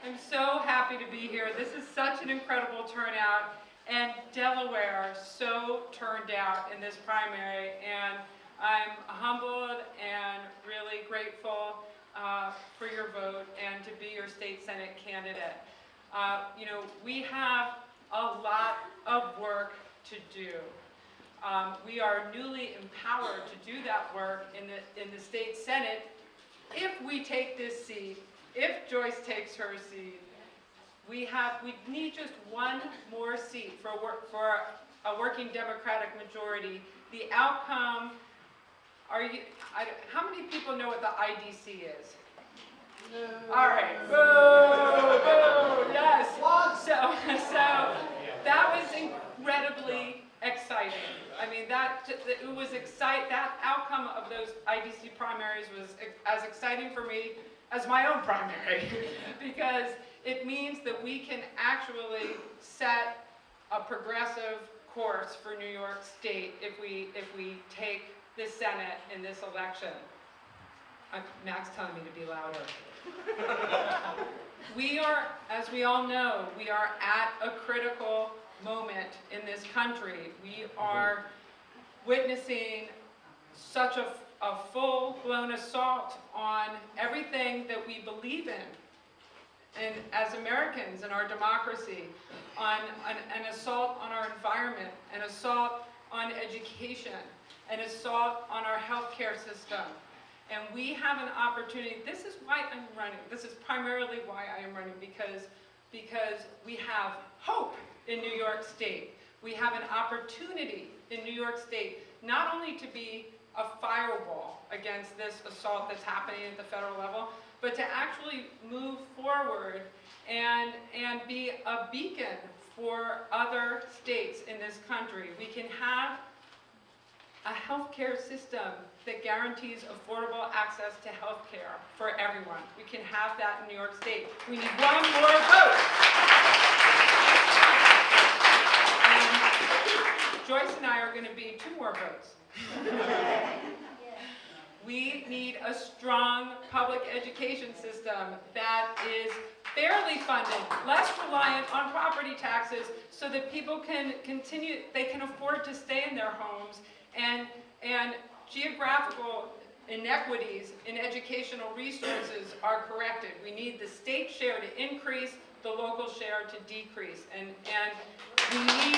I'm so happy to be here. This is such an incredible turnout, and Delaware so turned out in this primary, and I'm humbled and really grateful for your vote and to be your state Senate candidate. You know, we have a lot of work to do. We are newly empowered to do that work in the state Senate if we take this seat, if Joyce takes her seat. We need just one more seat for a working Democratic majority. The outcome, how many people know what the IDC is? No. All right, boo, boo, yes. So that was incredibly exciting. I mean, it was exciting. That outcome of those IDC primaries was as exciting for me as my own primary, because it means that we can actually set a progressive course for New York State if we take the Senate in this election. Mac's telling me to be louder. We are, as we all know, we are at a critical moment in this country. We are witnessing such a full-blown assault on everything that we believe in, and as Americans in our democracy, on an assault on our environment, an assault on education, an assault on our healthcare system. And we have an opportunity. This is why I'm running. This is primarily why I am running, because we have hope in New York State. We have an opportunity in New York State not only to be a firewall against this assault that's happening at the federal level, but to actually move forward and be a beacon for other states in this country. We can have a healthcare system that guarantees affordable access to healthcare for everyone. We can have that in New York State. We need one more vote. And Joyce and I are going to be 2 more votes. We need a strong public education system that is fairly funded, less reliant on property taxes, so that people can continue, they can afford to stay in their homes, and geographical inequities in educational resources are corrected. We need the state share to increase, the local share to decrease, and we need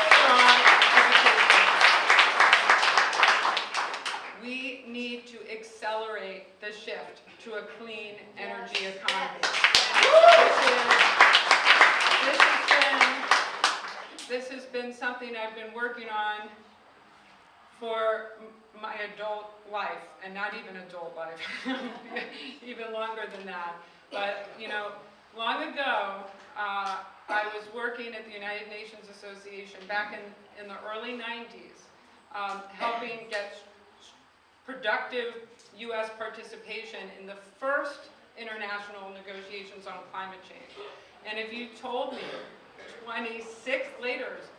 strong education. We need to accelerate the shift to a clean energy economy. This has been something I've been working on for my adult life, and not even adult life, even longer than that. But, you know, long ago, I was working at the United Nations Association back in the early 90s, helping get productive U.S. participation in the first international negotiations on climate change. And if you told me 26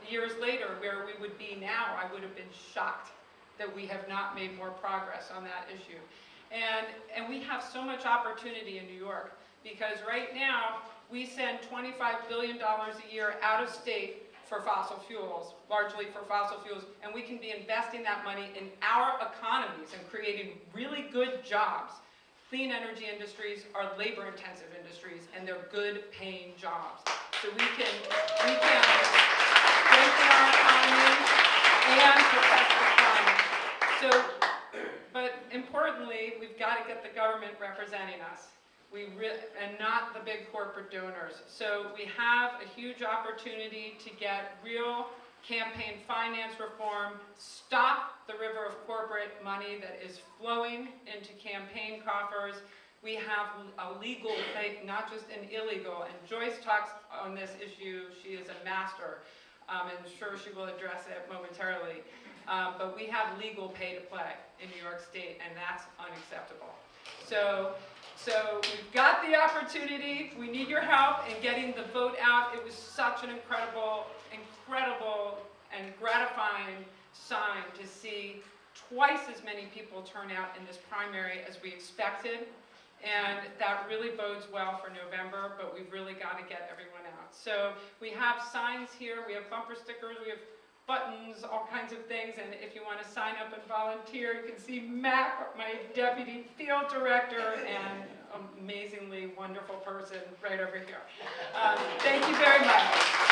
years later where we would be now, I would have been shocked that we have not made more progress on that issue. And we have so much opportunity in New York, because right now we send $25 billion a year out of state for fossil fuels, largely for fossil fuels, and we can be investing that money in our economies and creating really good jobs. Clean energy industries are labor-intensive industries, and they're good-paying jobs. So we can strengthen our economy and protect the climate. So, but importantly, we've got to get the government representing us. And not the big corporate donors. So we have a huge opportunity to get real campaign finance reform, stop the river of corporate money that is flowing into campaign coffers. We have a legal play, not just an illegal, and Joyce talks on this issue. She is a master, and I'm sure she will address it momentarily. But we have legal pay to play in New York State, and that's unacceptable. So we've got the opportunity. We need your help in getting the vote out. It was such an incredible and gratifying sign to see twice as many people turn out in this primary as we expected. And that really bodes well for November, but we've really got to get everyone out. So we have signs here, we have bumper stickers, we have buttons, all kinds of things, and if you want to sign up and volunteer, you can see Matt, my deputy field director, and amazingly wonderful person right over here. Thank you very much.